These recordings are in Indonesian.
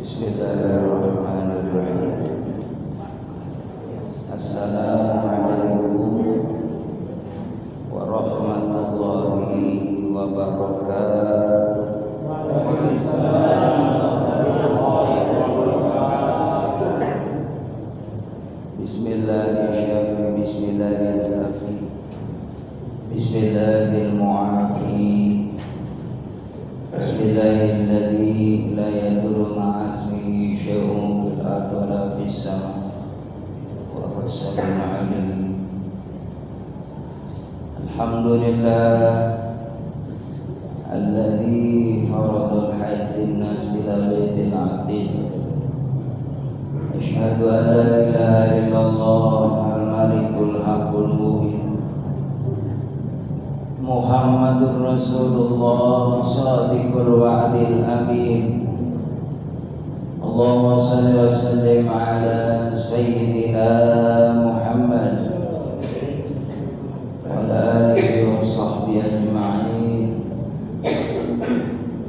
Bismillahirrahmanirrahim. Assalamualaikum warahmatullahi wabarakatuh. Bismillahirrahmanirrahim. Bismillahirrahmanirrahim. Bismillahirrahmanirrahim. Bismillahilladzi la yadurru ma'a ismihi syai'un fil ardi wa la fis sama' wa huwas sami'ul 'alim. Alhamdulillah alladzi faradal hajj lin-nas ila baitil 'atiq. Asyhadu an la ilaha illallah al-malikul haqqul mubin. Muhammadur Rasulullah Shadiqul wa'dil amin. Allahumma salli wa sallim ala Sayyidina Muhammad wa ala alihi wa sahbihi ajma'in.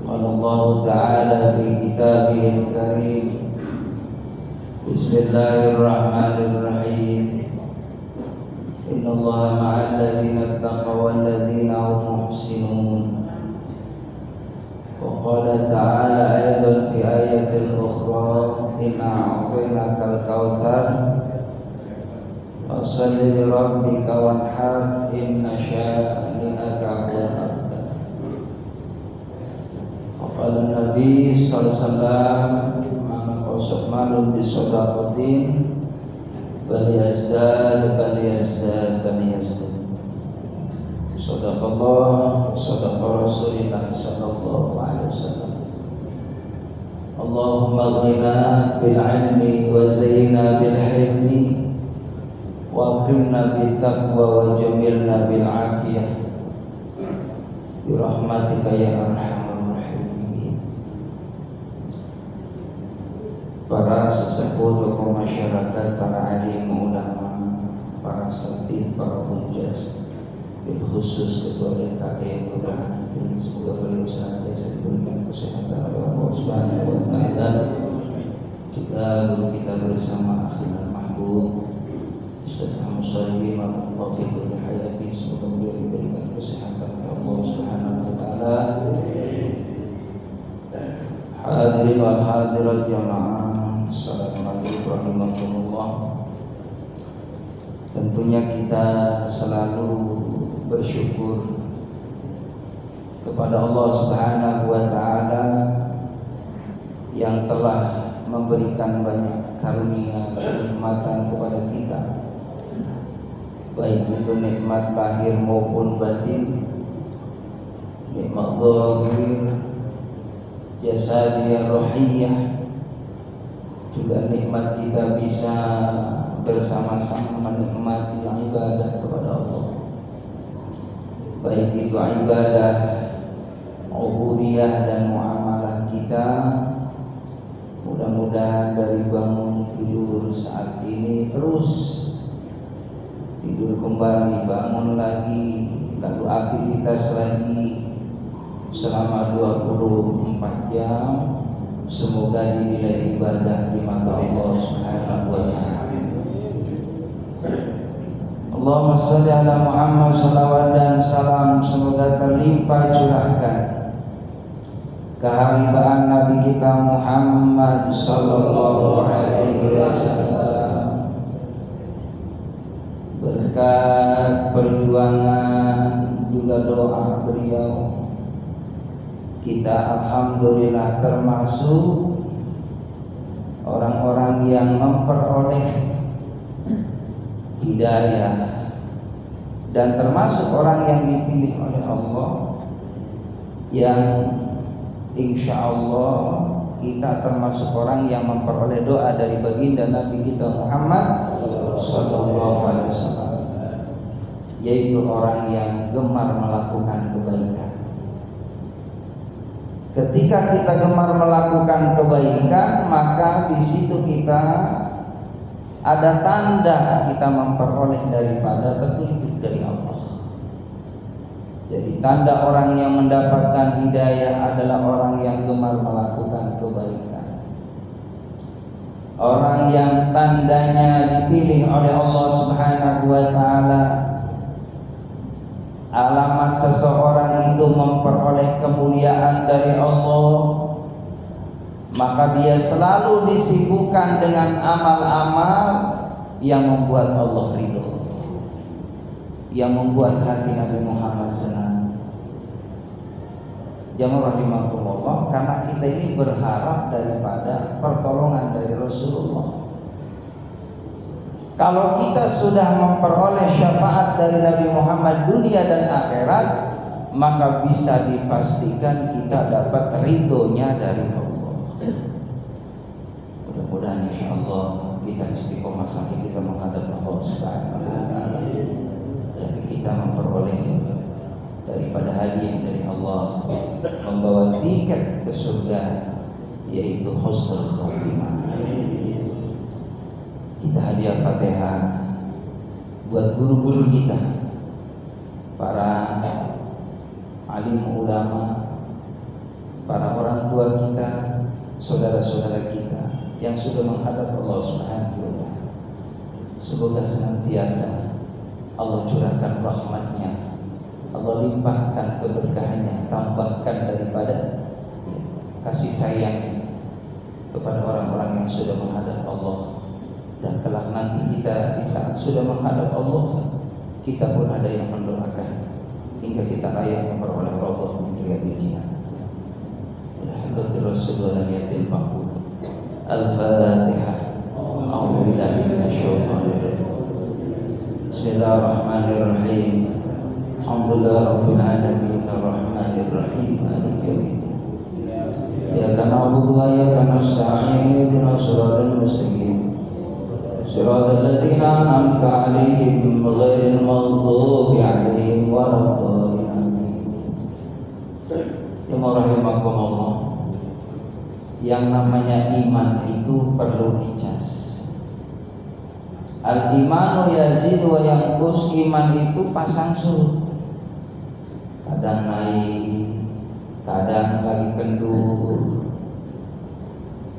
Qala Allah ta'ala fi kitabihil karim. Bismillahirrahmanirrahim. Inna Allaha ma'al ladzina ittaqaw wal ladzina hum muhsinun. Wa qala ta'ala aidan fi ayatil ukhra inna a'tainakal kautsar fasholli li rabbika wanhar inna syani'aka huwal abtar. Wa qala Nabi sallallahu alaihi wasallam man qasama bi shadaqatin bal yazdad. Sadaqallah, sadaqa Rasulullah sallallahu alaihi wasallam. Allahumma aghnina bil ilmi wa zayyina bil hilmi wa akrimna bit taqwa wa jamilna bil afiyah bi rahmatika ya arhamar rahimin. Para sesepuh tokoh masyarakat, para alim ulama, para sakti, para hujjah, bil khusus ketua DKI Kelurahan Hati, semoga beliau senantiasa diberikan kesehatan oleh Allah Subhanahu wa taala. Juga guru kita bersama Akhirul Mahbub Ustaz Ahmad Shalihin wa fitul hayati, semoga beliau diberikan kesehatan oleh Allah Subhanahu wa taala. Hadirin wal hadirat jamaah, assalamualaikum warahmatullahi wabarakatuh. Tentunya kita selalu bersyukur kepada Allah Subhanahu wa taala yang telah memberikan banyak karunia kenikmatan kepada kita, baik itu nikmat lahir maupun batin, nikmat zahir, jasadiyah, rohiyah, juga nikmat kita bisa bersama-sama menikmati ibadah kepada Allah, baik itu ibadah ubudiyah dan muamalah kita. Mudah-mudahan dari bangun tidur saat ini terus tidur kembali, bangun lagi, lalu aktivitas lagi selama 24 jam, semoga dinilai ibadah di mata Allah Subhanahu wa taala. Allahumma sholli ala Muhammad, salawat dan salam semoga terlimpah curahkan keharibaan Nabi kita Muhammad sallallahu alaihi wasallam, berkat perjuangan juga doa beliau kita alhamdulillah termasuk orang-orang yang memperoleh hidayah dan termasuk orang yang dipilih oleh Allah, yang insya Allah kita termasuk orang yang memperoleh doa dari baginda Nabi kita Muhammad sallallahu alaihi wasallam, yaitu orang yang gemar melakukan kebaikan. Ketika kita gemar melakukan kebaikan, maka di situ kita ada tanda kita memperoleh daripada petunjuk dari Allah. Jadi tanda orang yang mendapatkan hidayah adalah orang yang gemar melakukan kebaikan. orang yang tandanya dipilih oleh Allah Subhanahu wa taala. Alamat seseorang itu memperoleh kemuliaan dari Allah, maka dia selalu disibukkan dengan amal-amal yang membuat Allah ridho, yang membuat hati Nabi Muhammad senang. Jamaah rahimakumullah, karena kita ini berharap daripada pertolongan dari Rasulullah. Kalau kita sudah memperoleh syafaat dari Nabi Muhammad dunia dan akhirat, maka bisa dipastikan kita dapat ridhonya dari Allah. Mudah-mudahan insyaallah kita istiqomah sampai kita menghadap Allah Subhanahu wa taala, dan kita memperoleh daripada hadiah dari Allah, membawa tiket ke surga, yaitu husnul khatimah. Kita hadiah Fatihah buat guru-guru kita, para alim ulama, para orang tua kita, saudara-saudara kita yang sudah menghadap Allah Subhanahu wa taala. Semoga senantiasa Allah curahkan rahmat-Nya, Allah limpahkan keberkahannya, tambahkan daripada kasih sayangnya kepada orang-orang yang sudah menghadap Allah. Dan kelak nanti kita di saat sudah menghadap Allah, kita pun ada yang mendoakan hingga kita layak memperoleh Rabbah min riyadil jannah. Alhamdulillah Rasulul maqbul. Al-Fatihah. A'udzu billahi minasyaitonir rajim. Bismillahirrahmanirrahim. Alhamdulillah rabbil alamin arrahmanir rahim maliki yaumiddin. Iyyaka na'budu wa iyyaka nasta'in ihdinas siratal mustaqim. Siratal ladzina an'amta 'alaihim ghairil maghdubi 'alaihim waladdallin. Ya rahimakumullah. Yang namanya iman itu perlu dicas. Al-imanu yazid wa yanqus, iman itu pasang surut. Kadang naik, kadang lagi kendur.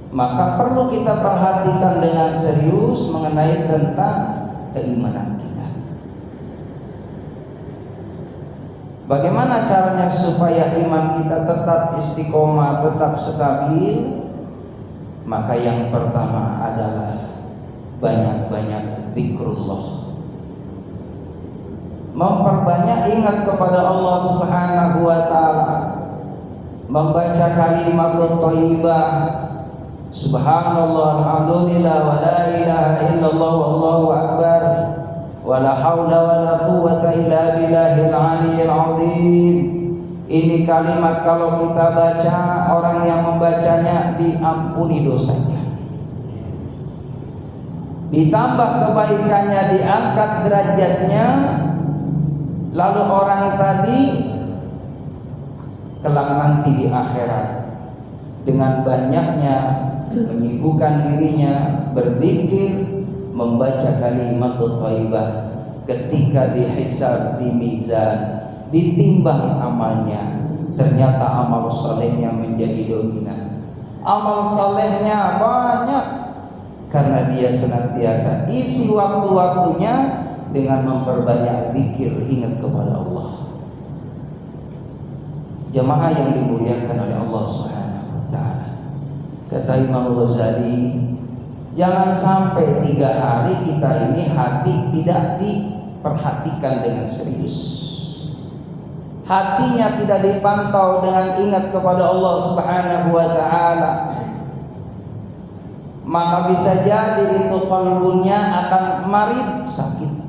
Maka perlu kita perhatikan dengan serius mengenai tentang keimanan kita. Bagaimana caranya supaya iman kita tetap istiqomah, tetap stabil? Maka yang pertama adalah banyak-banyak zikrullah. Memperbanyak ingat kepada Allah Subhanahu wa taala. Membaca kalimatut thayyibah. Subhanallah, alhamdulillah, wa la ilaha illallah, wallahu akbar, wa la haula wa la quwwata illa billahil aliyyil azim. Ini kalimat kalau kita baca, orang yang membacanya diampuni dosanya, ditambah kebaikannya, diangkat derajatnya. Lalu orang tadi kelak nanti di akhirat dengan banyaknya menyibukkan dirinya berzikir, membaca kalimatut thayyibah, ketika dihisab di mizan, ditimbang amalnya, ternyata amal salehnya menjadi dominan. Amal salehnya banyak karena dia senantiasa isi waktu-waktunya dengan memperbanyak zikir, ingat kepada Allah. Jamaah yang dimuliakan oleh Allah Subhanahu wa taala. Kata Imam Ghazali, jangan sampai 3 hari kita ini hati tidak diperhatikan dengan serius. Hatinya tidak dipantau dengan ingat kepada Allah Subhanahu wa taala. Maka bisa jadi itu qalbunya akan marid, sakit.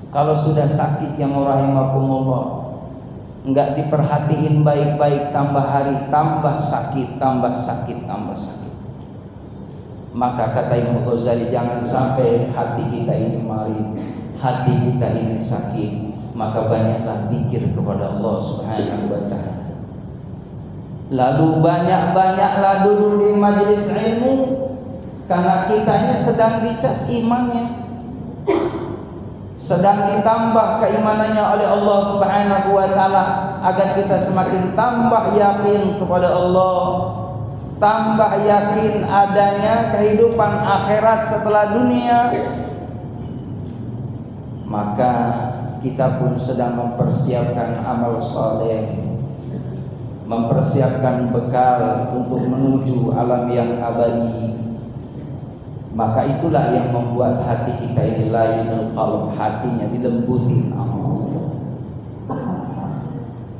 Kalau sudah sakit yang rahimakumullah, enggak diperhatiin baik-baik, tambah hari tambah sakit, tambah sakit, tambah sakit. Maka kata Imam Ghazali, jangan sampai hati kita ini marid, hati kita ini sakit. Maka banyaklah zikir kepada Allah Subhanahu wa taala. Lalu banyak-banyaklah duduk di majelis ilmu, karena kita ini sedang dicas imannya, sedang ditambah keimanannya oleh Allah Subhanahu wa taala, agar kita semakin tambah yakin kepada Allah. tambah yakin adanya kehidupan akhirat setelah dunia, maka kita pun sedang mempersiapkan amal soleh, mempersiapkan bekal untuk menuju alam yang abadi. Maka itulah yang membuat hati kita ini lainul qalb, hatinya dilembutin Allah.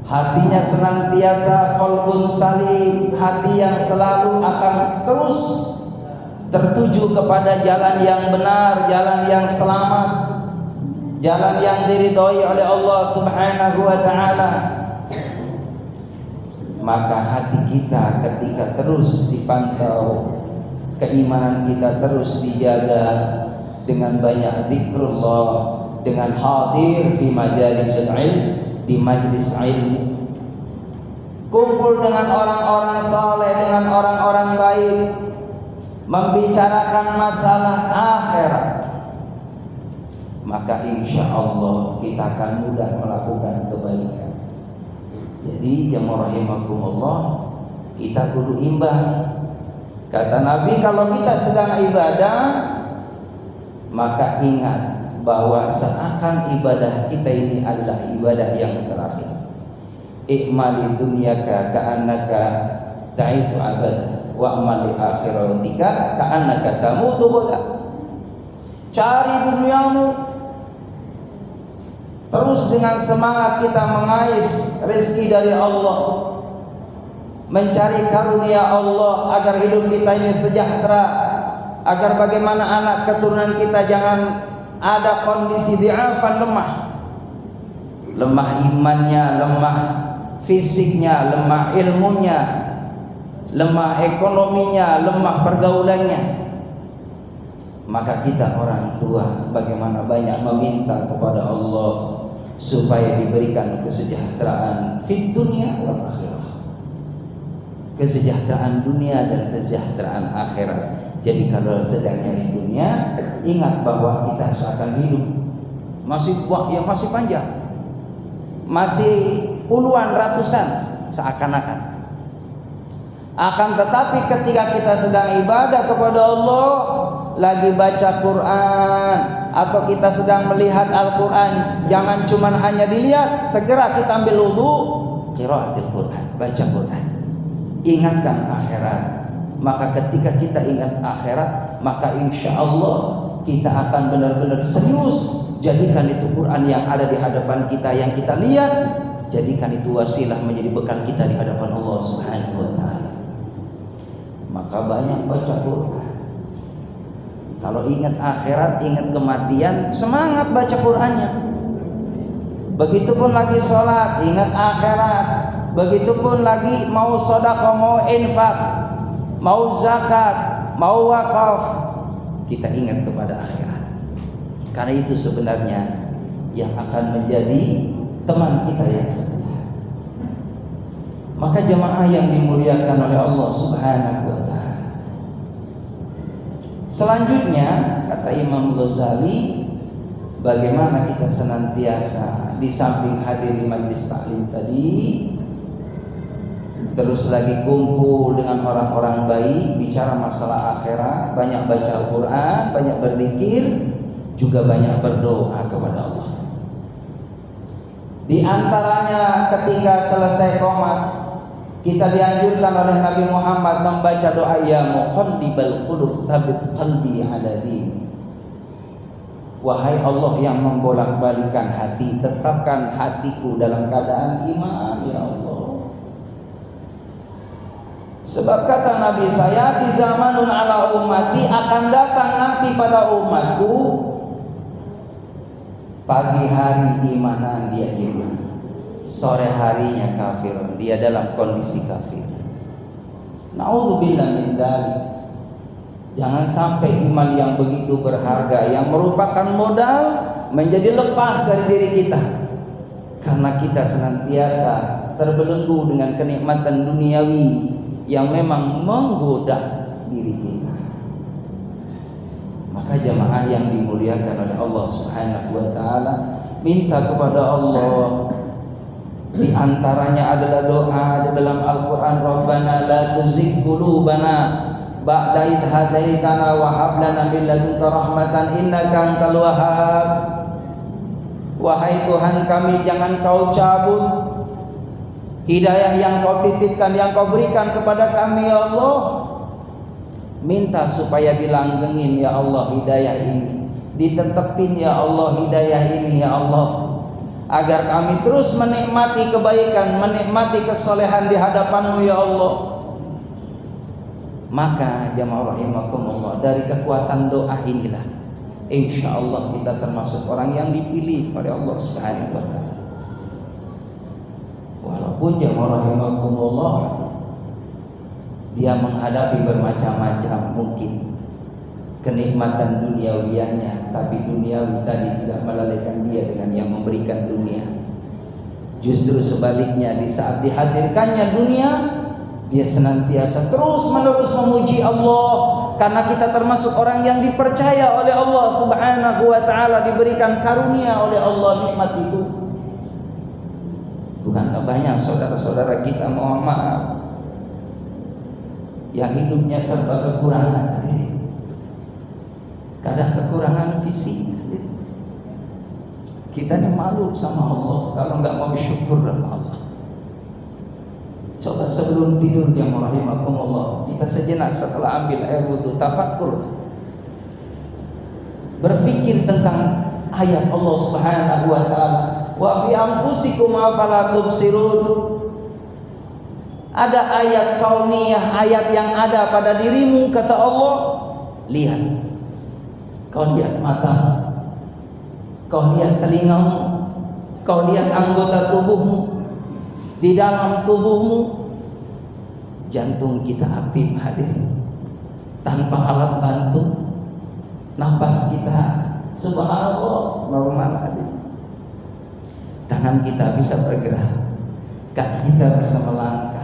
Hatinya senantiasa qalbun salim, hati yang selalu akan terus tertuju kepada jalan yang benar, jalan yang selamat, jalan yang diridhoi oleh Allah Subhanahu wa taala. Maka hati kita ketika terus dipantau, keimanan kita terus dijaga dengan banyak zikrullah, dengan hadir fi majalisil ilm, di majlis ilmu, kumpul dengan orang-orang saleh, dengan orang-orang baik, membicarakan masalah akhirat, maka insya Allah kita akan mudah melakukan kebaikan. Jadi jamaah rahimakumullah, kita kudu imbang. Kata Nabi, kalau kita sedang ibadah, maka ingat bahwa seakan ibadah kita ini adalah ibadah yang terakhir. I'mali dunyaka ka'annaka ta'ithu abada wa amali akhiratika ka'annaka tamutu ghadan. Cari duniamu terus dengan semangat kita mengais rezeki dari Allah, mencari karunia Allah agar hidup kita ini sejahtera, agar bagaimana anak keturunan kita jangan ada kondisi di'afan, lemah imannya, lemah fisiknya, lemah ilmunya, lemah ekonominya, lemah pergaulannya. Maka kita orang tua bagaimana banyak meminta kepada Allah supaya diberikan kesejahteraan fid dunya wal akhirah, kesejahteraan dunia dan kesejahteraan akhirat. Jadi kalau sedang nyari dunia, ingat bahwa kita seakan hidup masih masih panjang, masih puluhan ratusan seakan-akan. Akan tetapi ketika kita sedang ibadah kepada Allah, lagi baca Quran atau kita sedang melihat Al-Quran, jangan cuma hanya dilihat, segera kita ambil wudu, qiraatul Quran, baca Quran, ingatkan akhirat. Maka ketika kita ingat akhirat, maka insya Allah kita akan benar-benar serius. Jadikan itu Quran yang ada di hadapan kita, yang kita lihat, jadikan itu wasilah menjadi bekal kita di hadapan Allah Subhanahu wa taala. Maka banyak baca Quran. Kalau ingat akhirat, ingat kematian, semangat baca Qurannya. Begitupun lagi sholat, ingat akhirat. Begitupun lagi mau sedekah, mau infak, mau zakat, mau wakaf, kita ingat kepada akhirat. Karena itu sebenarnya yang akan menjadi teman kita yang setia. Maka jemaah yang dimuliakan oleh Allah Subhanahu wa taala, selanjutnya kata Imam Ghazali, bagaimana kita senantiasa di samping hadir di majelis taklim tadi, terus lagi kumpul dengan orang-orang baik, bicara masalah akhirat, banyak baca Al-Quran, banyak berzikir, juga banyak berdoa kepada Allah. Di antaranya ketika selesai qomat, kita dianjurkan oleh Nabi Muhammad membaca doa, ya muqallibal qulub tsabit qalbi ala din. Wahai Allah yang membolak-balikan hati, tetapkan hatiku dalam keadaan iman, ya Allah. Sebab kata Nabi, saya di zamanun ala ummati, akan datang nanti pada umatku, pagi hari imanan dia iman, sore harinya kafir, dia dalam kondisi kafir. Na'udzubillah min dzalik. Jangan sampai iman yang begitu berharga, yang merupakan modal, menjadi lepas dari diri kita, karena kita senantiasa terbelenggu dengan kenikmatan duniawi yang memang menggoda diri kita. Maka jamaah yang dimuliakan oleh Allah Subhanahu wa taala, minta kepada Allah Di antaranya adalah doa di dalam Al-Quran, Rabbana la tuzigh qulubana ba'da idh hadaitana wa hab lana min ladunka rahmatan innaka antal wahhab. Wahai Tuhan kami, jangan kau cabut hidayah yang kau titipkan, yang kau berikan kepada kami ya Allah. Minta supaya dilanggengin ya Allah hidayah ini, ditetepin ya Allah hidayah ini ya Allah, agar kami terus menikmati kebaikan, menikmati kesolehan di hadapan-Mu ya Allah. Maka jamaah rahimakumullah, dari kekuatan doa inilah insya Allah kita termasuk orang yang dipilih oleh Allah Subhanahu wa ta'ala. Walaupun jamaah rahimakumullah dia menghadapi bermacam-macam mungkin kenikmatan duniawiyahnya, tapi duniawi tadi tidak melalaikan dia dengan yang memberikan dunia. Justru sebaliknya, di saat dihadirkannya dunia, dia senantiasa terus menerus memuji Allah, karena kita termasuk orang yang dipercaya oleh Allah Subhanahu wa ta'ala, diberikan karunia oleh Allah nikmat itu. Bukankah banyak saudara-saudara kita, mohon maaf, yang hidupnya serba kekurangan, kadang kekurangan fisik. Kita ini malu sama Allah kalau nggak mau syukur sama Allah. Coba sebelum tidur jamaah rahimakumullah, kita sejenak setelah ambil air wudu tafakkur, berfikir tentang ayat Allah Subhanahu wa ta'ala, wa fi anfusikum afala tubsirun. Ada ayat kauniyah, ayat yang ada pada dirimu, kata Allah. Lihat, kau lihat matamu, kau lihat telingamu, kau lihat anggota tubuhmu. Di dalam tubuhmu, jantung kita aktif hadir tanpa alat bantu. Nafas kita subhanallah normal hadir. Tangan kita bisa bergerak, kaki kita bisa melangkah.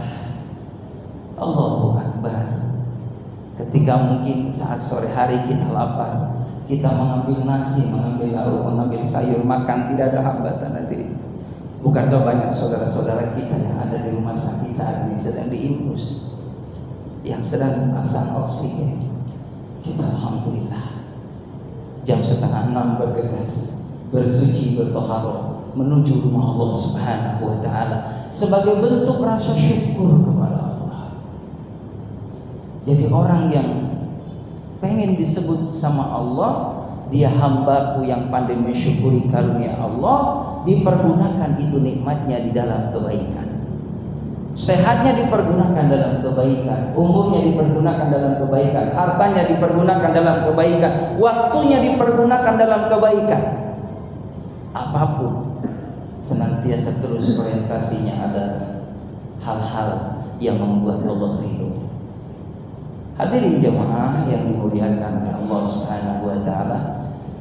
Allahu Akbar. Ketika mungkin saat sore hari kita lapar, kita mengambil nasi, mengambil lauk, mengambil sayur, makan, tidak ada hambatan hadirin. Bukankah banyak saudara-saudara kita yang ada di rumah sakit saat ini sedang diinfus, yang sedang dipasang oksigen? Kita alhamdulillah jam 5:30 bergegas, bersuci, bertoharoh menuju rumah Allah Subhanahu wa ta'ala sebagai bentuk rasa syukur kepada Allah. Jadi orang yang pengen disebut sama Allah, dia hambaku yang pandai mensyukuri karunia Allah, dipergunakan itu nikmatnya di dalam kebaikan. Sehatnya dipergunakan dalam kebaikan, umurnya dipergunakan dalam kebaikan, hartanya dipergunakan dalam kebaikan, waktunya dipergunakan dalam kebaikan. Apapun senantiasa terus orientasinya adalah hal-hal yang membuat Allah ridho. Hadirin jemaah yang dimuliakan oleh Allah Subhanahu wa ta'ala,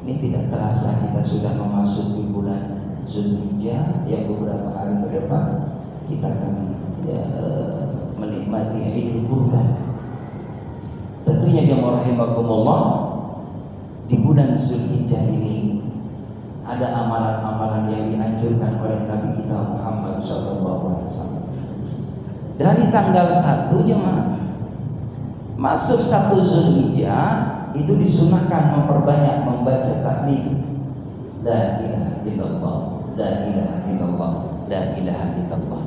ini tidak terasa kita sudah memasuki bulan Zulhijjah yang beberapa hari ke depan kita akan menikmati Idul Kurban. Tentunya jemaah rahimakumullah, di bulan Zulhijjah ini ada amalan-amalan yang dianjurkan oleh Nabi kita Muhammad SAW. Dari tanggal 1 jemaah masuk 1 Zulhijjah itu disunahkan memperbanyak membaca tahlil la ilaha illallah, la ilaha illallah, la ilaha illallah.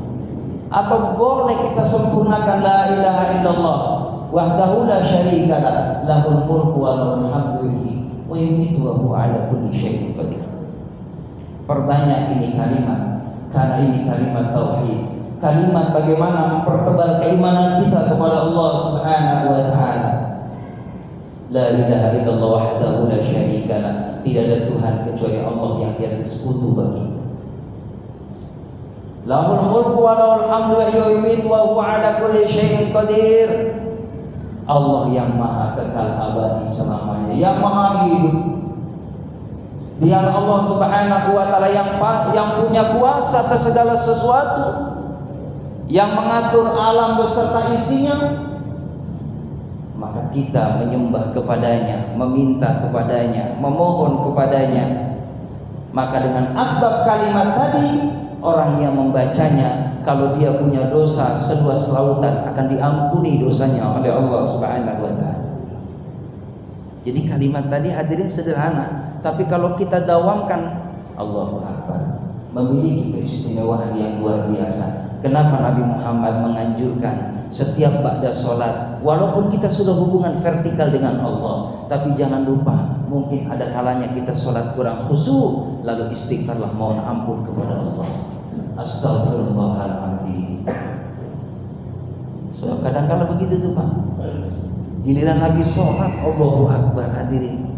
Atau boleh kita sempurnakan la ilaha illallah wahdahu la syarikalah, lahul mulku wa lahul hamdu wa yumiitu wa huwa ala kulli syai'in qadir. Perbanyak ini kalimat, karena ini kalimat tauhid, kalimat bagaimana mempertebal keimanan kita kepada Allah Subhanahu wa ta'ala. La ilaha illallah wahdahu la syarikalah, tidak ada Tuhan kecuali Allah yang tiada sekutu bagi. Lahul mulku wa lahul hamdu wa yumiitu wa huwa ala kulli syai'in qadir. Allah yang maha kekal abadi selamanya, yang maha hidup. Dia Allah Subhanahu wa ta'ala yang punya kuasa atas segala sesuatu, yang mengatur alam beserta isinya. Maka kita menyembah kepadanya, meminta kepadanya, memohon kepadanya. Maka dengan asbab kalimat tadi orang yang membacanya kalau dia punya dosa seluas lautan akan diampuni dosanya oleh Allah Subhanahu wa taala. Jadi kalimat tadi hadirin sederhana, tapi kalau kita dawamkan, Allahu Akbar, memiliki keistimewaan yang luar biasa. Kenapa Nabi Muhammad menganjurkan setiap ba'da sholat, walaupun kita sudah hubungan vertikal dengan Allah, tapi jangan lupa, mungkin ada kalanya kita sholat kurang khusyuk, lalu istighfarlah, mohon ampun kepada Allah. Astaghfirullahaladzim. So, kadang-kadang begitu tuh Pak. Giliran lagi sholat, Allahu Akbar hadirin.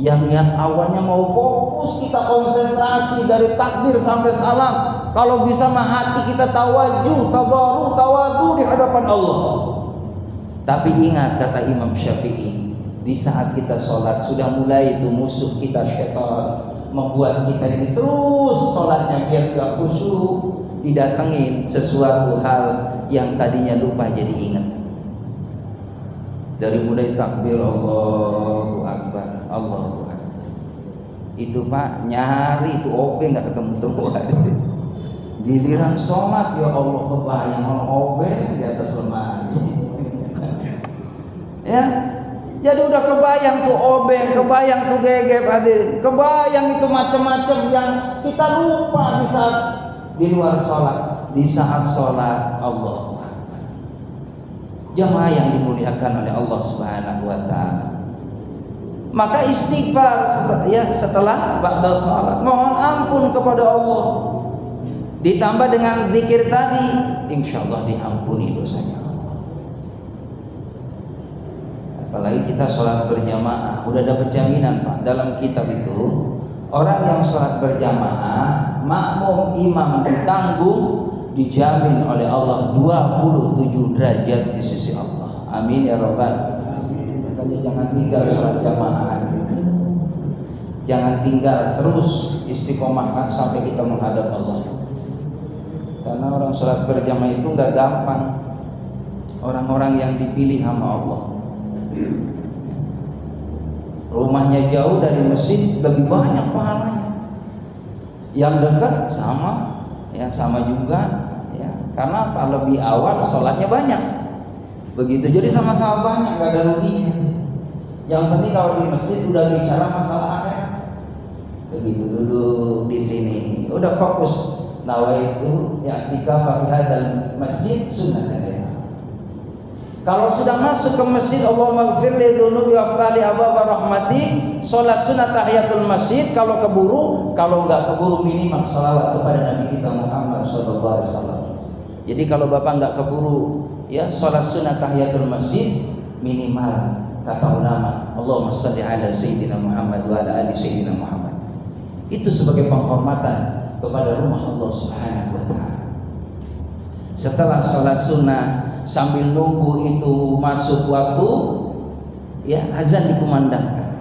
Yang niat awalnya mau fokus, kita konsentrasi dari takbir sampai salam. Kalau bisa mah hati kita tawajuh, tawadu di hadapan Allah. Tapi ingat kata Imam Syafi'i, di saat kita sholat sudah mulai itu musuh kita syaitan membuat kita ini terus sholatnya biar gak khusyuk, didatengin sesuatu hal yang tadinya lupa jadi ingat. Dari mulai takbir Allahu Akbar, Allahu Akbar, itu Pak nyari itu OB nggak ketemu-temu. Giliran sholat ya Allah kebayang orang OB di atas lemari. Ya, jadi udah kebayang tuh obeng, kebayang tuh gegep hadirin, kebayang itu macam-macam yang kita lupa di saat di luar sholat. Di saat sholat, Allahu Akbar. Jamaah yang dimuliakan oleh Allah Subhanahu wa taala. Maka istighfar setelah ba'da sholat, mohon ampun kepada Allah. Ditambah dengan zikir tadi, insyaallah diampuni dosanya. Apalagi kita sholat berjamaah, udah dapat jaminan Pak. Dalam kitab itu, orang yang sholat berjamaah, makmum imam ditanggung, dijamin oleh Allah 27 derajat di sisi Allah. Amin ya Rabbal. Makanya jangan tinggal sholat jamaah. Jangan tinggal, terus istiqomahkan sampai kita menghadap Allah. Karena orang sholat berjamaah itu nggak gampang. Orang-orang yang dipilih sama Allah. Rumahnya jauh dari masjid lebih banyak pahalanya. Yang dekat sama, ya sama juga, ya. Karena apa? Lebih awal sholatnya banyak. Begitu, jadi sama-sama banyak, nggak ada ruginya. Yang penting kalau di masjid udah bicara masalah akhirat. Begitu duduk di sini, udah fokus. Nawaitu i'tikaf fi hadzal masjid sunnatan. Kalau sudah masuk ke masjid, Allahumma ighfir li dzunubi wa aftali abwaaba rahmati, salat sunat tahiyatul masjid. Kalau keburu, kalau enggak keburu minimal salawat kepada Nabi kita Muhammad sallallahu alaihi wasallam. Jadi kalau Bapak enggak keburu ya salat sunat tahiyatul masjid, minimal kata ulama, Allahumma shalli ala sayyidina Muhammad wa ala ali sayyidina Muhammad. Itu sebagai penghormatan kepada rumah Allah Subhanahu wa taala. Setelah salat sunnah, sambil nunggu itu masuk waktu, ya azan dikumandangkan.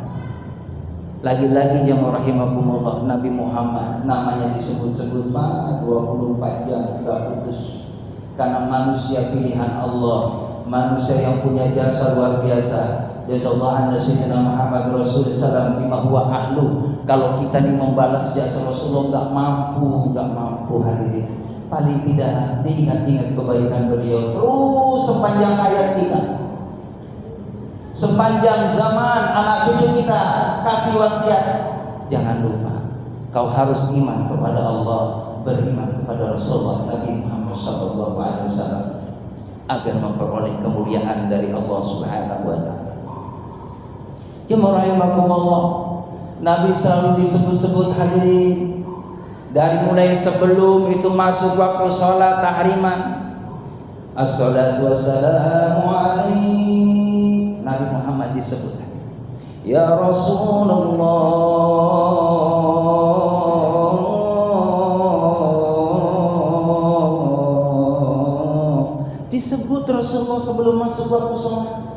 Lagi-lagi jamaah rahimakumullah, Nabi Muhammad namanya disebut-sebut Pak 24 jam gak putus. Karena manusia pilihan Allah, manusia yang punya jasa luar biasa. Jazakallahu anna sayyidina Muhammad Rasulullah sallallahu bima huwa ahlu. Kalau kita nih membalas jasa Rasulullah nggak mampu hadirin. Paling tidak diingat-ingat kebaikan beliau terus sepanjang hayat kita, sepanjang zaman anak cucu kita kasih wasiat. Jangan lupa, kau harus iman kepada Allah, beriman kepada Rasulullah Nabi Muhammad SAW agar memperoleh kemuliaan dari Allah Subhanahu wa taala. Jemaah rahimakumullah, Nabi selalu disebut-sebut hadirin. Dari mulai sebelum itu masuk waktu sholat tahriman, as-salatu wassalamu alaihi, Nabi Muhammad disebut ya Rasulullah, disebut Rasulullah sebelum masuk waktu sholat.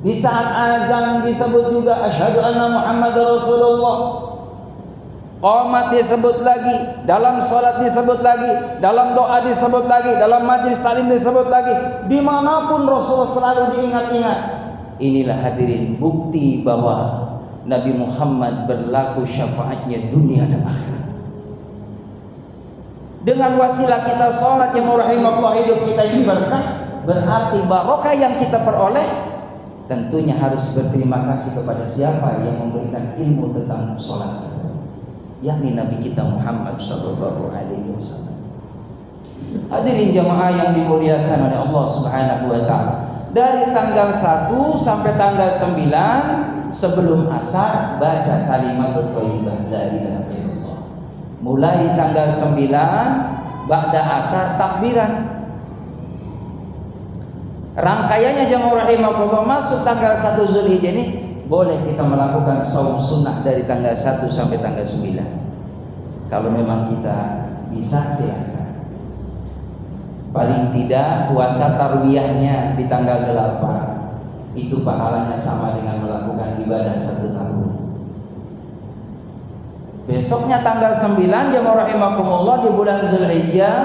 Di saat azan disebut juga asyhadu anna Muhammadar Rasulullah. Qomat disebut lagi, dalam sholat disebut lagi, dalam doa disebut lagi, dalam majlis taklim disebut lagi. Dimanapun Rasulullah selalu diingat-ingat. Inilah hadirin bukti bahwa Nabi Muhammad berlaku syafaatnya dunia dan akhirat. Dengan wasilah kita sholat yang rahimakumullah hidup kita ini berkah, berarti barokah yang kita peroleh tentunya harus berterima kasih kepada siapa yang memberikan ilmu tentang sholat itu, yakni Nabi kita Muhammad sallallahu alaihi wasallam. Hadirin jamaah yang dimuliakan oleh Allah Subhanahu wa taala, dari tanggal 1 sampai tanggal 9 sebelum asar baca kalimat thayyibah la ilaha illallah. Mulai tanggal 9 ba'da asar takbiran. Rangkaiannya jamaah rahimakumullah, masuk tanggal 1 Zulhijjah ini boleh kita melakukan saum sunnah dari tanggal 1 sampai tanggal 9. Kalau memang kita bisa silahkan. Paling tidak puasa tarwiyahnya di tanggal 8 itu pahalanya sama dengan melakukan ibadah 1 tahun. Besoknya tanggal 9 jamaah rahimakumullah di bulan Zulhijjah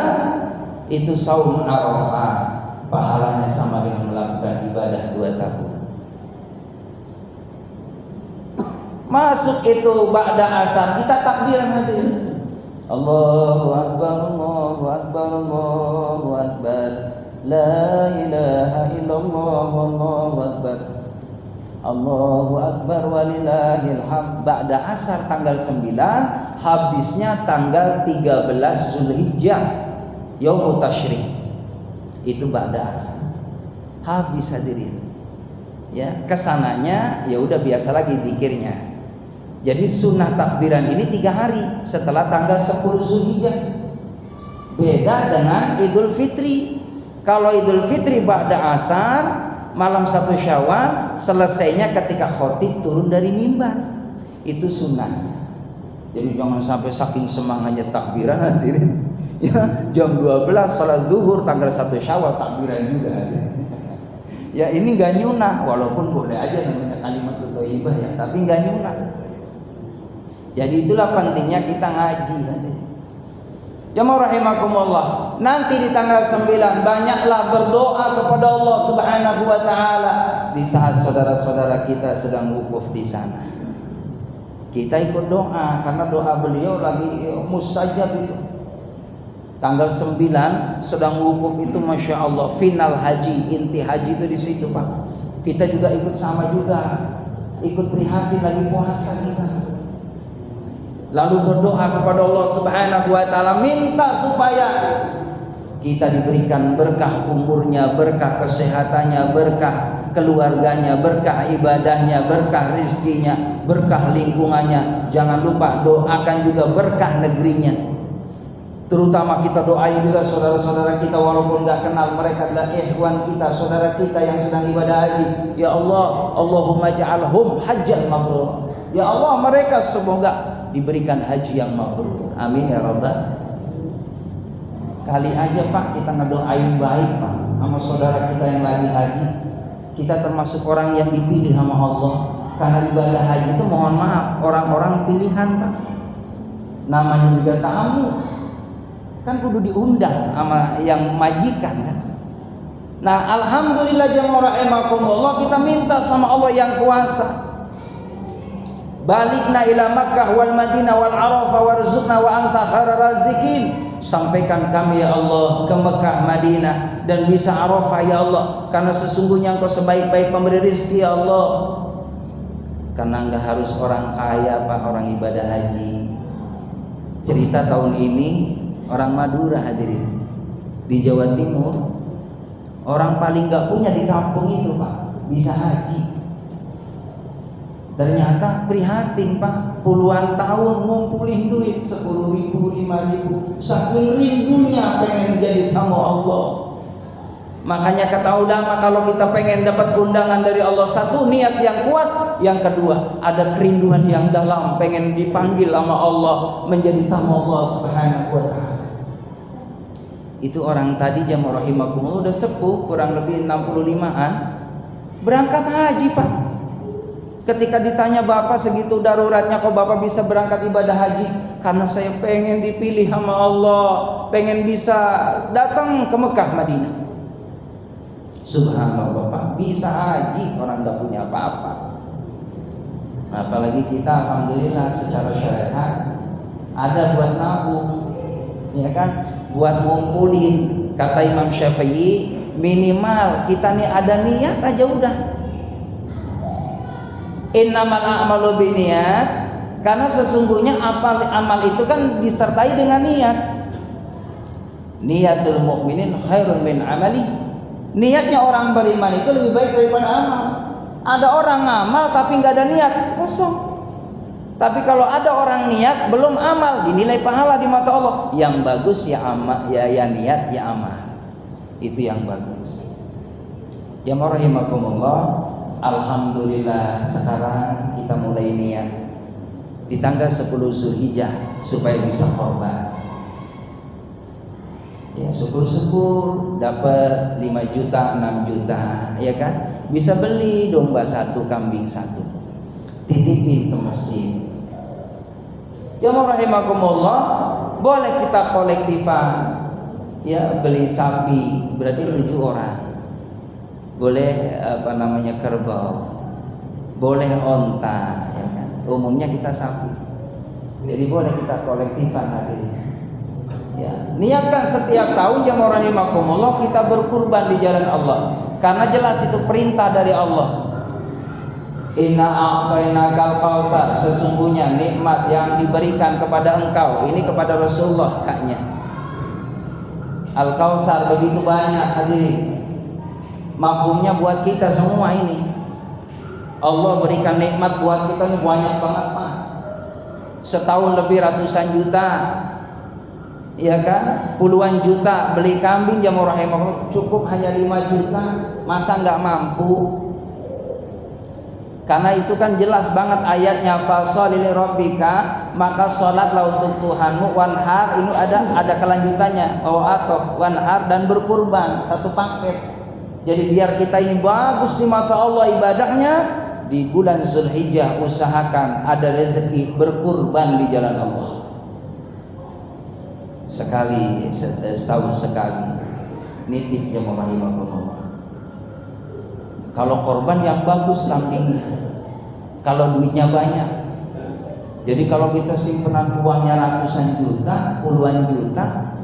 itu saum Arafah, pahalanya sama dengan melakukan ibadah 2 tahun. Masuk itu ba'da asar kita takbiran hadirin. Allahu akbar, Allahu akbar, Allahu akbar. La ilaha illallah, wallahu akbar. Allahu akbar walillahil hamd. Ba'da asar tanggal 9, habisnya tanggal 13 Zulhijjah, yaumut tasyrik. Itu ba'da asar. Habis hadirin. Ya, kesananya ya udah biasa lagi zikirnya. Jadi sunnah takbiran ini 3 hari setelah tanggal 10 Zulhijjah. Beda dengan Idul Fitri. Kalau Idul Fitri ba'da asar malam 1 Syawal, selesainya ketika khotib turun dari mimbar. Itu sunnahnya. Jadi jangan sampai saking semangatnya takbiran hadirin. Ya, jam 12 salat zuhur tanggal 1 Syawal takbiran juga hadirin. Ya ini gak nyunah, walaupun boleh aja namanya kalimat thayyibah ya, tapi gak nyunah. Jadi itulah pentingnya kita ngaji hadirin. Jamaah rahimakumullah, nanti di tanggal 9 banyaklah berdoa kepada Allah Subhanahu wa taala di saat saudara-saudara kita sedang wukuf di sana. Kita ikut doa karena doa beliau lagi mustajab itu. Tanggal 9 sedang wukuf itu, masya Allah, final haji, inti haji itu di situ Pak. Kita juga ikut sama juga, ikut prihatin lagi puasa kita. Lalu berdoa kepada Allah Subhanahu wa taala, minta supaya kita diberikan berkah umurnya, berkah kesehatannya, berkah keluarganya, berkah ibadahnya, berkah rizkinya, berkah lingkungannya. Jangan lupa doakan juga berkah negerinya. Terutama kita doain juga saudara-saudara kita walaupun gak kenal, mereka adalah ikhwan kita, saudara kita yang sedang ibadah haji. Ya Allah, Allahumma ja'alhum hajjan mabrur. Ya Allah, mereka semoga diberikan haji yang mabrur. Amin ya rabbal. Kali aja Pak kita ngedoain baik Pak sama saudara kita yang lagi haji. Kita termasuk orang yang dipilih sama Allah. Karena ibadah haji itu mohon maaf orang-orang pilihan Pak. Namanya juga tamu. Kan kudu diundang sama yang majikan kan. Nah alhamdulillah jamaah rahimakumullah, kita minta sama Allah yang kuasa, balikna ila Makkah wal Madinah wal Arafah warzuqna wa anta khairar razikin. Sampaikan kami ya Allah ke Mekah, Madinah dan bisa Arafah ya Allah, karena sesungguhnya Engkau sebaik-baik pemberi rezeki ya Allah. Karena enggak harus orang kaya Pak, orang ibadah haji. Cerita tahun ini orang Madura hadirin, di Jawa Timur, orang paling enggak punya di kampung itu Pak bisa haji. Ternyata prihatin Pak, puluhan tahun ngumpulin duit 10.000, 5.000, saking rindunya pengen jadi tamu Allah. Makanya kata ulama, kalau kita pengen dapat undangan dari Allah, satu niat yang kuat, yang kedua ada kerinduan yang dalam, pengen dipanggil sama Allah menjadi tamu Allah Subhanahu wa taala. Itu orang tadi jamaah rahimakumullah udah sepuh, kurang lebih 65-an, berangkat haji Pak. Ketika ditanya Bapak segitu daruratnya kok Bapak bisa berangkat ibadah haji? Karena saya pengen dipilih sama Allah, pengen bisa datang ke Mekah Madinah. Subhanallah Pak, bisa haji orang gak punya apa-apa. Apalagi kita alhamdulillah secara syariat ada buat nabung. ya kan? Buat ngumpulin, kata Imam Syafi'i, minimal kita nih ada niat aja udah. Innamal a'malu binniyat, karena sesungguhnya amal itu kan disertai dengan niat. Niyatul mu'minin khairun min amali. Niatnya orang beriman itu lebih baik daripada amal. Ada orang ngamal tapi nggak ada niat, kosong. Tapi kalau ada orang niat belum amal, dinilai pahala di mata Allah. Yang bagus ya amal, ya niat, ya amal. Itu yang bagus. Ya rahimakumullah. Alhamdulillah sekarang kita mulai niat di tanggal 10 Zulhijjah supaya bisa korban. Ya syukur-syukur dapat 5 juta, 6 juta, ya kan? Bisa beli domba 1, kambing 1, titipin ke masjid. Jamaah rahimakumullah, boleh kita kolektifan, ya beli sapi, berarti 7 orang. Boleh kerbau, boleh onta, ya kan? Umumnya kita sapi. Jadi boleh kita kolektifan hadirin. Ya, niatkan setiap tahun jamaah rahimakumullah kita berkurban di jalan Allah, karena jelas itu perintah dari Allah. Inna a'tainakal kautsar, sesungguhnya nikmat yang diberikan kepada engkau, ini kepada Rasulullah kaknya. Al-Kautsar begitu banyak hadirin. Mafhumnya buat kita semua ini. Allah berikan nikmat buat kita ini banyak banget Pak. Setahun lebih ratusan juta, ya kan? Puluhan juta beli kambing jamaah rahimakumullah, cukup hanya 5 juta, masa nggak mampu? Karena itu kan jelas banget ayatnya, fasholli li rabbika, maka sholatlah untuk Tuhanmu, wanhar, ini ada kelanjutannya, atau wanhar, dan berkurban, satu paket. Jadi biar kita ini bagus di mata Allah ibadahnya, di bulan Zulhijjah usahakan ada rezeki berkurban di jalan Allah. Sekali, setahun sekali, nitip jamaah rahimakumullah. Kalau korban yang bagus kambingnya, kalau duitnya banyak. Jadi kalau kita simpenan uangnya ratusan juta, puluhan juta,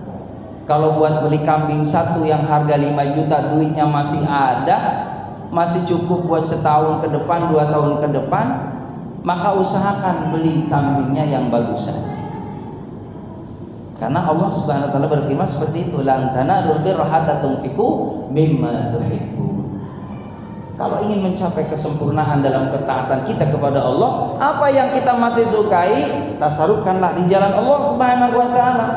kalau buat beli kambing 1 yang harga 5 juta, duitnya masih ada, masih cukup buat setahun ke depan, 2 tahun ke depan, maka usahakan beli kambingnya yang bagusan. Karena Allah Subhanahu wa taala berfirman seperti itu, lan tanalul birra hatta tunfiqu mimma tuhibbun. Kalau ingin mencapai kesempurnaan dalam ketaatan kita kepada Allah, apa yang kita masih sukai, tasarrufkanlah di jalan Allah Subhanahu wa taala.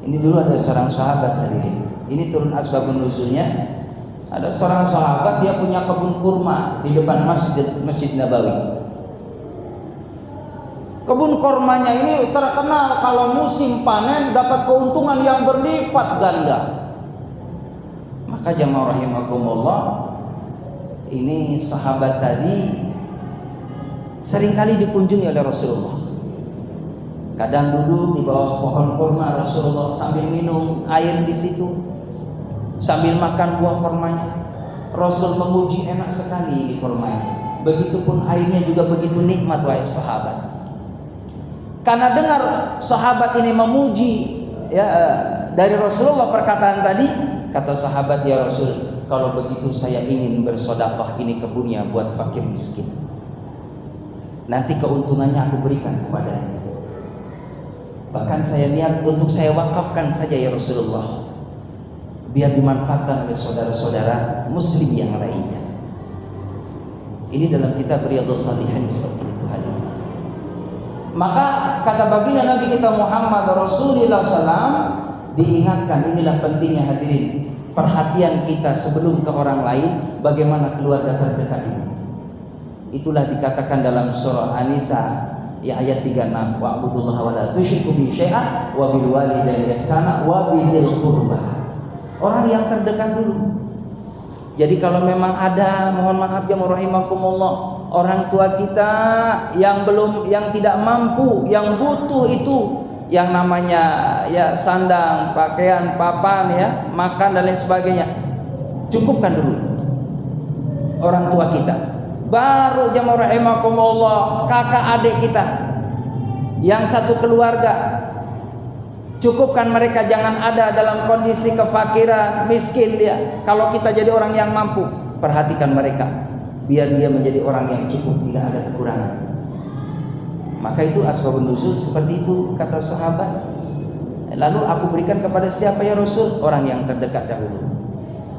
Ini dulu ada seorang sahabat hadirin. Ini turun asbabun nuzulnya. Ada seorang sahabat, dia punya kebun kurma di depan Masjid Nabawi. Kebun kurmanya ini terkenal kalau musim panen dapat keuntungan yang berlipat ganda. Maka jamaah rahimakumullah, ini sahabat tadi seringkali dikunjungi oleh Rasulullah. Kadang duduk di bawah pohon kurma Rasulullah sambil minum air di situ, sambil makan buah kurmanya. Rasul memuji enak sekali di kurmanya. Begitupun airnya juga begitu nikmat wahai sahabat. Karena dengar sahabat ini memuji dari Rasulullah perkataan tadi, kata sahabat, ya Rasul, kalau begitu saya ingin bersedekah ini kebunnya buat fakir miskin. Nanti keuntungannya aku berikan kepadanya. Bahkan saya niat untuk saya wakafkan saja ya Rasulullah, biar dimanfaatkan oleh saudara-saudara muslim yang lainnya. Ini dalam kitab Riyadhus Shalihin seperti itu hadirin. Maka kata baginda Nabi kita Muhammad Rasulullah SAW, diingatkan, inilah pentingnya hadirin, perhatian kita sebelum ke orang lain, bagaimana keluarga terdekat ini. Itulah dikatakan dalam surah An-Nisa ya ayat 36, wa'budullaha wa la tusyriku bihi syai'an wa bil walidayni ihsana wa bidzil qurba. Orang yang terdekat dulu. Jadi kalau memang ada, mohon maaf jamaah rahimakumullah, orang tua kita yang tidak mampu, yang butuh itu yang namanya ya sandang, pakaian, papan, ya, makan dan lain sebagainya, cukupkan dulu itu orang tua kita. Baru jamaah rahimakumullah kakak adik kita yang satu keluarga Cukupkan mereka, jangan ada dalam kondisi kefakiran, miskin dia. Kalau kita jadi orang yang mampu, perhatikan mereka, biar dia menjadi orang yang cukup, tidak ada kekurangan. Maka itu asbabun nuzul seperti itu kata sahabat. Lalu aku berikan kepada siapa ya Rasul? Orang yang terdekat dahulu.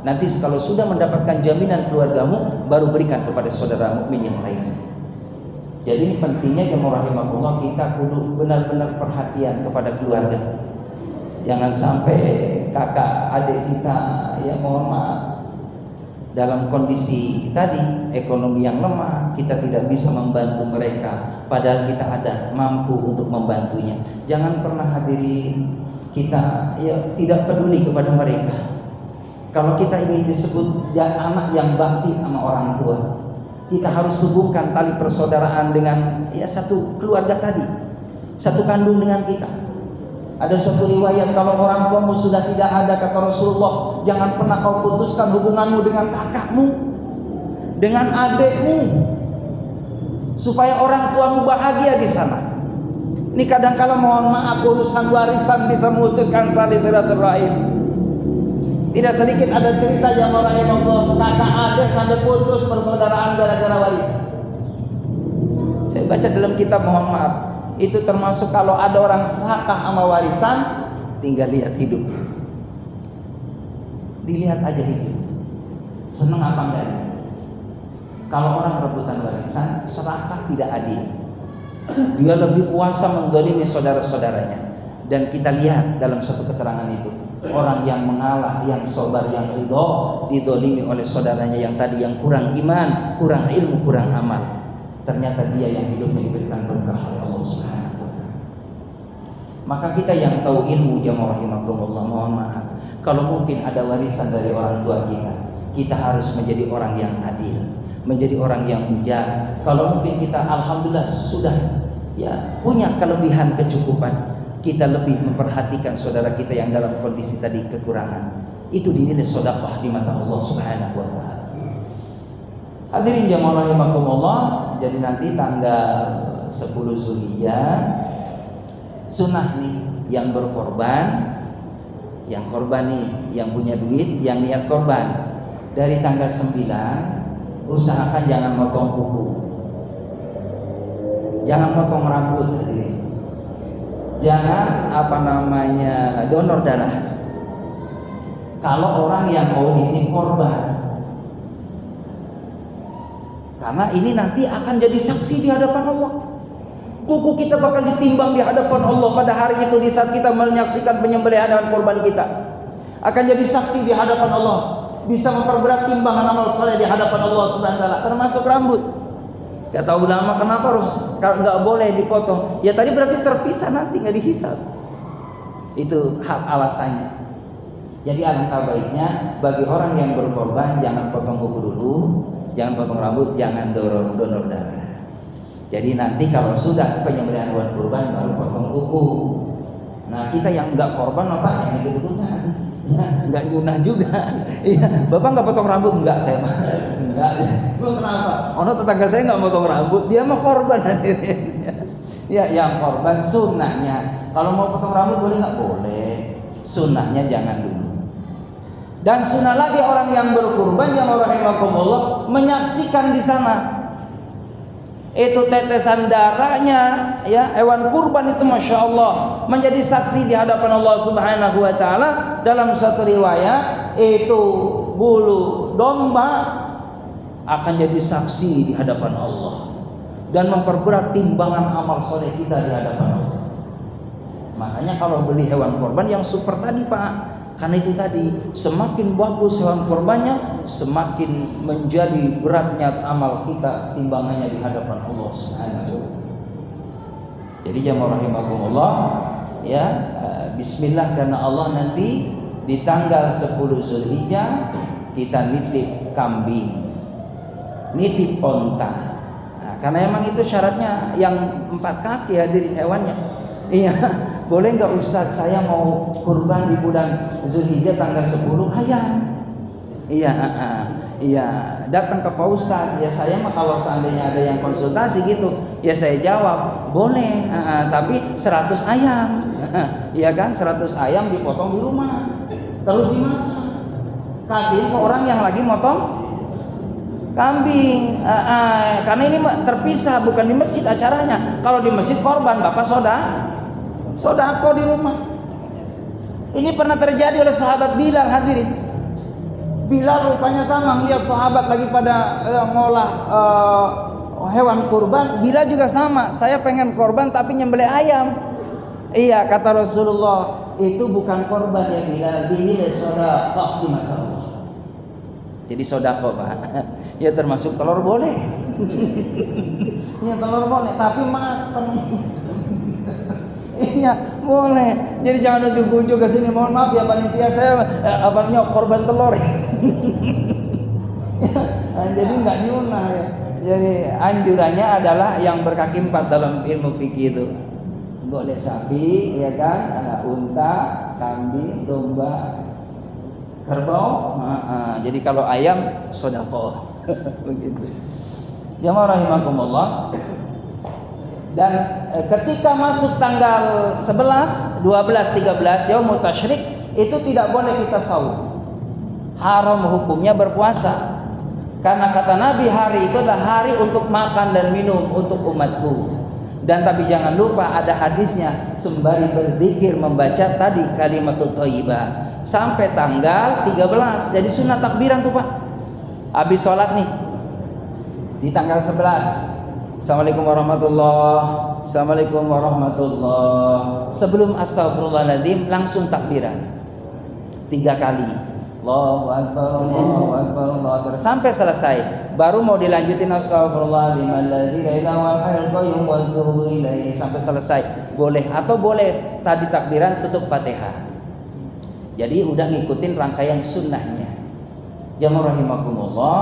Nanti kalau sudah mendapatkan jaminan keluargamu, baru berikan kepada saudara mukmin yang lain. Jadi ini pentingnya jemaah rahimakumullah, kita kudu benar-benar perhatian kepada keluarga. Jangan sampai kakak adik kita, ya mohon maaf, dalam kondisi tadi ekonomi yang lemah, kita tidak bisa membantu mereka, padahal kita ada mampu untuk membantunya. Jangan pernah hadirin kita ya tidak peduli kepada mereka. Kalau kita ingin disebut ya anak yang bakti sama orang tua, kita harus hubungkan tali persaudaraan dengan ya satu keluarga tadi, satu kandung dengan kita. Ada suatu riwayat, kalau orang tuamu sudah tidak ada, kata Rasulullah, jangan pernah kau putuskan hubunganmu dengan kakakmu, dengan adikmu, supaya orang tuamu bahagia di sana. Ini kadang-kala mohon maaf, urusan warisan bisa memutuskan tali silaturahim. Tidak sedikit ada cerita jamaah rahimahullah, kakak adik sampai putus persaudaraan gara-gara warisan. Saya baca dalam kitab, mohon maaf, itu termasuk kalau ada orang serakah sama warisan, tinggal lihat hidup. Dilihat aja hidup, seneng apa enggak dia. Kalau orang rebutan warisan, serakah tidak adil. Dia lebih kuasa menggolimi saudara-saudaranya. Dan kita lihat dalam satu keterangan itu, orang yang mengalah, yang sabar, yang ridho, didolimi oleh saudaranya yang tadi yang kurang iman, kurang ilmu, kurang amal. Ternyata dia yang hidupnya diberikan berkah oleh Allah Subhanahu wa Ta'ala. Maka kita yang tahu ilmu jamaah rahimakumullah, mohon maaf, kalau mungkin ada warisan dari orang tua kita, kita harus menjadi orang yang adil, menjadi orang yang bijak. Kalau mungkin kita alhamdulillah sudah ya punya kelebihan kecukupan, kita lebih memperhatikan saudara kita yang dalam kondisi tadi kekurangan. Itu dinilai sedekah di mata Allah Subhanahu wa Ta'ala. Hadirin jamaah rahimakumullah, jadi nanti tanggal 10 Zulhijjah sunnah nih yang berkorban, yang korban nih, yang punya duit, yang niat korban. Dari tanggal 9 usahakan jangan motong kuku, jangan motong rambut, hadirin. Jangan donor darah. Kalau orang yang mau nitip korban, karena ini nanti akan jadi saksi di hadapan Allah. Kuku kita bakal ditimbang di hadapan Allah pada hari itu, di saat kita menyaksikan penyembelihan dan korban kita. Akan jadi saksi di hadapan Allah, bisa memperberat timbangan amal saleh di hadapan Allah Subhanahu wa Ta'ala, termasuk rambut. Kata ulama, kenapa harus nggak boleh dipotong? Ya tadi berarti terpisah, nanti nggak dihisab. Itu hal alasannya. Jadi alangkah baiknya bagi orang yang berkorban, jangan potong kuku dulu, jangan potong rambut, jangan donor darah. Jadi nanti kalau sudah penyembelihan hewan kurban baru potong kuku. Nah kita yang nggak korban apa yang ikut-ikutan, ya nggak nyunah juga. Iya, bapak nggak potong rambut? Nggak, saya mah nggak. Lu kenapa? Ono tetangga saya nggak potong rambut, dia mah korban. Ya yang korban sunnahnya. Kalau mau potong rambut boleh nggak? Boleh. Sunnahnya jangan dulu. Dan sunnah lagi orang yang berkurban, yang rahimakumullah, menyaksikan di sana itu tetesan darahnya, ya hewan kurban itu masya Allah menjadi saksi di hadapan Allah Subhanahu wa Ta'ala. Dalam satu riwayat itu bulu domba akan jadi saksi di hadapan Allah dan memperberat timbangan amal soleh kita di hadapan Allah. Makanya kalau beli hewan kurban yang super tadi Pak, karena itu tadi semakin bagus hewan kurbannya, semakin menjadi beratnya amal kita, timbangannya di hadapan Allah Subhanahu wa Ta'ala. Jadi jamaah rahimakumullah, ya bismillah karena Allah, nanti di tanggal 10 Zulhijjah kita nitip kambing, nitip onta. Nah, karena emang itu syaratnya yang 4 kaki hadirin hewannya. Iya, boleh nggak Ustadz, saya mau kurban di bulan Zulhijjah tanggal 10 ayam. Iya, Iya, datang ke Pak Ustadz. Ya saya mah kalau seandainya ada yang konsultasi gitu, ya saya jawab boleh, tapi 100 ayam, iya kan, 100 ayam dipotong di rumah, terus dimasak, kasihin ke orang yang lagi motong kambing. Karena ini terpisah, bukan di masjid acaranya. Kalau di masjid korban, bapak sodako di rumah. Ini pernah terjadi oleh sahabat Bilal, hadirin. Bilal rupanya sama melihat sahabat lagi pada ngolah hewan kurban. Bilal juga sama, saya pengen korban tapi nyembelih ayam. Iya, kata Rasulullah, itu bukan korban ya Bilal, ini sedekah di mata Allah. Jadi sedekah, Pak. Ya termasuk telur boleh. Ya telur boleh, tapi mateng. Iya boleh. Jadi jangan ujuk-ujuk ke sini. Mohon maaf ya panitia, saya korban telur. Jadi nggak nyunah ya. Jadi anjurannya adalah yang berkaki 4 dalam ilmu fikih itu. Boleh sapi, ya kan, unta, kambing, domba, kerbau. Jadi kalau ayam sedekah. Begitu. Jamaah rahimakumullah. Dan ketika masuk tanggal 11, 12, 13 yaumut tasyrik itu tidak boleh kita saum. Haram hukumnya berpuasa. Karena kata Nabi hari itu adalah hari untuk makan dan minum untuk umatku. Dan tapi jangan lupa ada hadisnya, sembari berzikir membaca tadi kalimatut thayyibah sampai tanggal 13. Jadi sunat takbiran tuh Pak. Habis sholat nih di tanggal 11. Assalamualaikum warahmatullahi. Assalamualaikum warahmatullahi. Sebelum astagfirullahaladzim langsung takbiran 3 kali. Allahu akbar, Allahu akbar, Allahu akbar sampai selesai. Baru mau dilanjutin astagfirullahaladzim alladzi la ilaha illal hayyul qayyum wa atubu ilaihi sampai selesai. Boleh atau boleh tadi takbiran tutup Fatihah. Jadi udah ngikutin rangkaian sunnahnya. Jamaah rahimakumullah.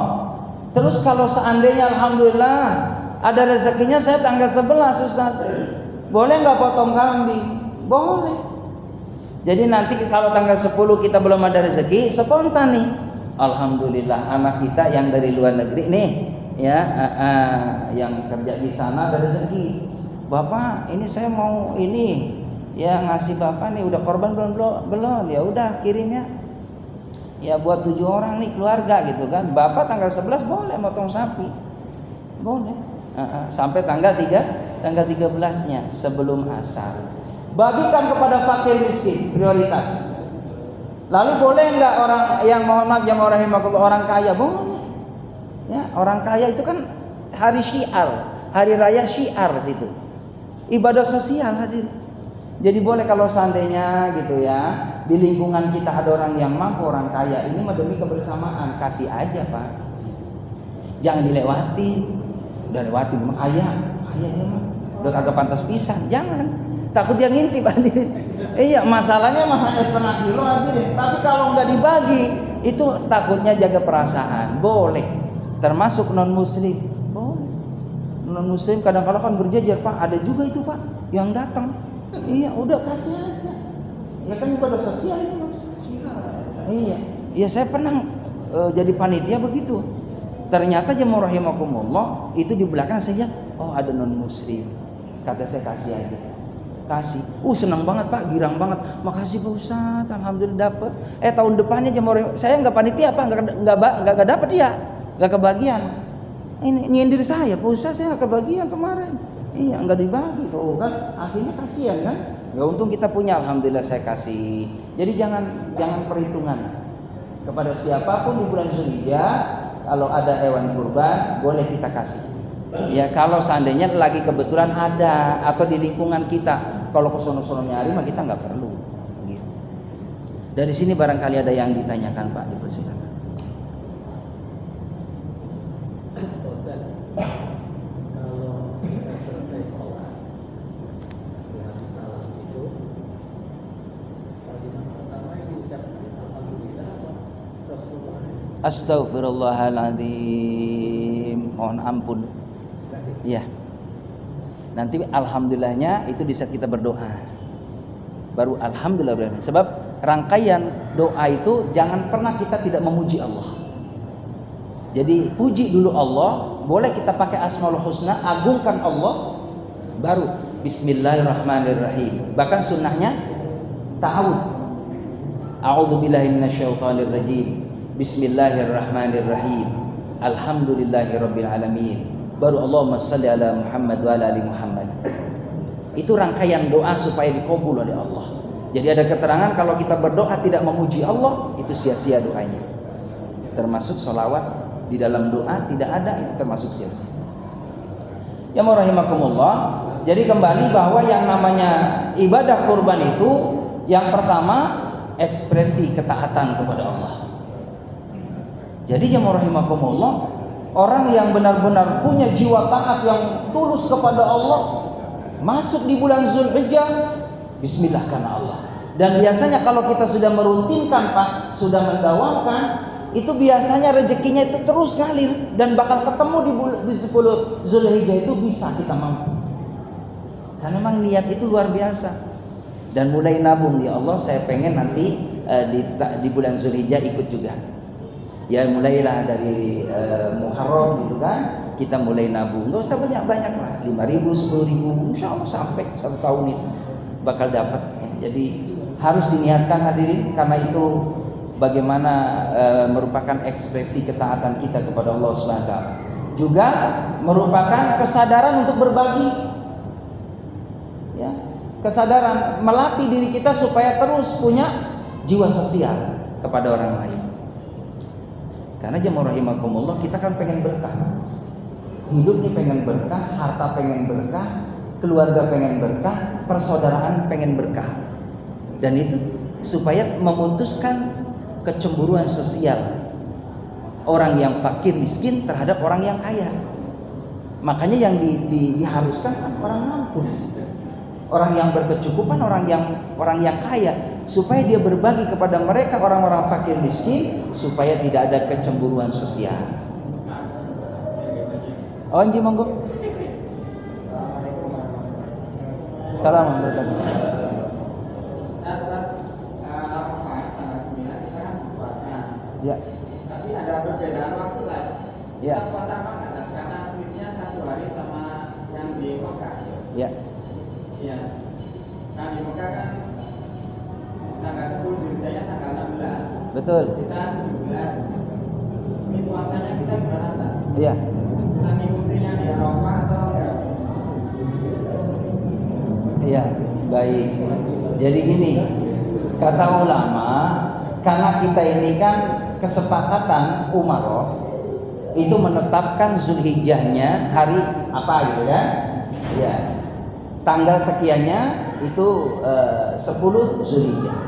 Terus kalau seandainya alhamdulillah ada rezekinya saya tanggal 11 Ustaz, boleh nggak potong kambing? Boleh. Jadi nanti kalau tanggal 10 kita belum ada rezeki, spontan nih. Alhamdulillah anak kita yang dari luar negeri nih, ya, yang kerja di sana ada rezeki. Bapak, ini saya mau ini, ya ngasih bapak nih udah korban belum? Ya udah kirimnya. Ya buat 7 orang nih keluarga gitu kan. Bapak tanggal 11 boleh motong sapi, boleh. Sampai tanggal 13-nya sebelum asar. Bagikan kepada fakir miskin, prioritas. Lalu boleh enggak orang yang mohon maaf jamaah rahimakumullah orang kaya? Boleh. Ya, orang kaya itu kan hari syiar, hari raya syiar itu. Ibadah sosial hadir. Jadi boleh kalau seandainya gitu ya, di lingkungan kita ada orang yang mampu, orang kaya, ini demi kebersamaan, kasih aja Pak. Jangan dilewati. Udah lewatin mah kaya mah udah kagak pantas pisan, jangan, takut dia ngintip hadirin. Iya, masalahnya setengah kilo hadirin, tapi kalau nggak dibagi itu takutnya jaga perasaan. Boleh, termasuk non muslim boleh. Non muslim kadang-kadang kan berjajar Pak, ada juga itu Pak yang datang. Iya, udah kasih aja, ya kan ibadah sosial itu. Iya saya pernah jadi panitia begitu. Ternyata jemaah rahimakumullah itu di belakang saya, oh ada non muslim. Kata saya kasih aja. Kasih. Senang banget Pak, girang banget. Makasih Pak Ustaz, alhamdulillah dapat. Tahun depannya jemaah saya enggak panitia Pak, enggak dapat dia. Enggak kebagian. Ini nyindir saya, Pak Ustaz saya enggak kebagian kemarin. Iya, enggak dibagi tuh kan. Akhirnya kasihan kan? Ya untung kita punya, alhamdulillah saya kasih. Jadi jangan perhitungan. Kepada siapapun di bulan Zulhijjah, kalau ada hewan kurban boleh kita kasih. Ya kalau seandainya lagi kebetulan ada atau di lingkungan kita, kalau kesono-sono nyari mah kita nggak perlu. Gitu. Dari sini barangkali ada yang ditanyakan Pak, dipersilakan. Kalau kita selesai sholat, habis salam itu, kalimat pertama yang diucapkan alhamdulillah, Astaghfirullahaladzim, mohon ampun. Iya. Nanti alhamdulillahnya itu di saat kita berdoa. Baru alhamdulillah. Sebab rangkaian doa itu jangan pernah kita tidak memuji Allah. Jadi puji dulu Allah, boleh kita pakai Asmaul Husna, agungkan Allah, baru Bismillahirrahmanirrahim. Bahkan sunnahnya ta'awud. A'udzubillahi minasyaitonirrajim. Bismillahirrahmanirrahim. Alhamdulillahirabbil alamin. Baru Allahumma shalli ala Muhammad wa ala ali Muhammad. Itu rangkaian doa supaya dikabul oleh Allah. Jadi ada keterangan kalau kita berdoa tidak memuji Allah, itu sia-sia doanya. Termasuk sholawat di dalam doa tidak ada, itu termasuk sia-sia. Ya rahimakumullah. Jadi kembali bahwa yang namanya ibadah kurban itu yang pertama ekspresi ketaatan kepada Allah. Jadi ya rahimakumullah, orang yang benar-benar punya jiwa taat yang tulus kepada Allah, masuk di bulan Zulhijjah, bismillah karena Allah. Dan biasanya kalau kita sudah merutinkan Pak, sudah mendawamkan, itu biasanya rezekinya itu terus ngalir dan bakal ketemu di 10 Zulhijjah itu bisa kita mampu. Karena memang niat itu luar biasa. Dan mulai nabung, ya Allah saya pengen nanti di bulan Zulhijjah ikut juga. Ya mulailah dari Muharram gitu kan, kita mulai nabung. Gak usah banyak-banyak lah, 5.000, 10.000, insya Allah sampai 1 tahun itu bakal dapat. Jadi harus diniatkan hadirin, karena itu bagaimana merupakan ekspresi ketaatan kita kepada Allah SWT. Juga merupakan kesadaran untuk berbagi, ya, kesadaran melatih diri kita supaya terus punya jiwa sosial kepada orang lain. Karena jemaah rahimakumullah, kita kan pengen berkah, hidup nih pengen berkah, harta pengen berkah, keluarga pengen berkah, persaudaraan pengen berkah, dan itu supaya memutuskan kecemburuan sosial orang yang fakir miskin terhadap orang yang kaya. Makanya yang diharuskan kan orang mampu di situ, orang yang berkecukupan, orang yang kaya, supaya dia berbagi kepada mereka orang-orang fakir miskin, supaya tidak ada kecemburuan sosial. Oh anjing monggo. Assalamualaikum. Ya. Tapi ada perbedaan waktu kan? Ya. Kita puasa apa enggak? Karena selisihnya 1 hari sama yang di Mekah. Ya. Iya. Nah di Mekah kan tanggal 10 Zulhijjah tanggal 16. Betul. Kita 17. Ini puasanya kita gimana tak? Iya. Kita ngikutin yang di Arafah atau enggak? Iya, baik. Jadi gini, kata ulama, karena kita ini kan kesepakatan Umaroh itu menetapkan Zulhijjahnya hari apa gitu kan? Ya, tanggal sekiannya itu 10 Zulhijjah.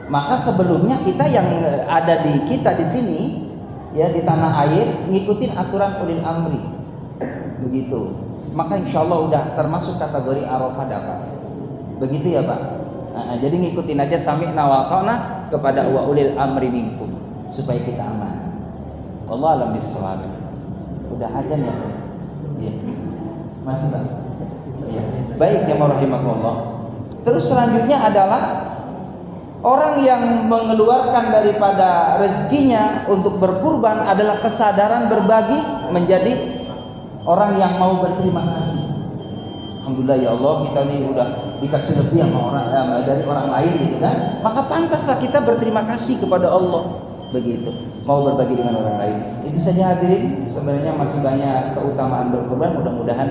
Maka sebelumnya kita yang ada di sini ya di tanah air ngikutin aturan ulil amri begitu. Maka insya Allah udah termasuk kategori Arafah dapat. Begitu ya Pak. Nah, jadi ngikutin aja sami'na wa ata'na kepada wa ulil amri minkum supaya kita aman. Allah alam bisawab. Udah aja nih ya. Ya. Masih Pak. Ya. Baik ya rahimakumullah. Terus selanjutnya adalah orang yang mengeluarkan daripada rezekinya untuk berkurban adalah kesadaran berbagi menjadi orang yang mau berterima kasih. Alhamdulillah ya Allah, kita nih udah dikasih lebih sama orang dari orang lain gitu kan. Maka pantaslah kita berterima kasih kepada Allah. Begitu. Mau berbagi dengan orang lain. Itu saja hadirin. Sebenarnya masih banyak keutamaan berkurban. Mudah-mudahan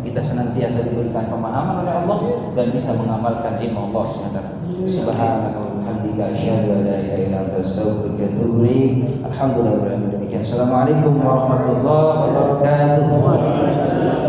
kita senantiasa diberikan pemahaman oleh Allah dan bisa mengamalkan ilmu Allah SWT. Subhanaka wa bihamdika asyhadu an la ilaha illa anta astaghfiruka wa atubu ilaik. Alhamdulillah. Assalamualaikum warahmatullahi wabarakatuh.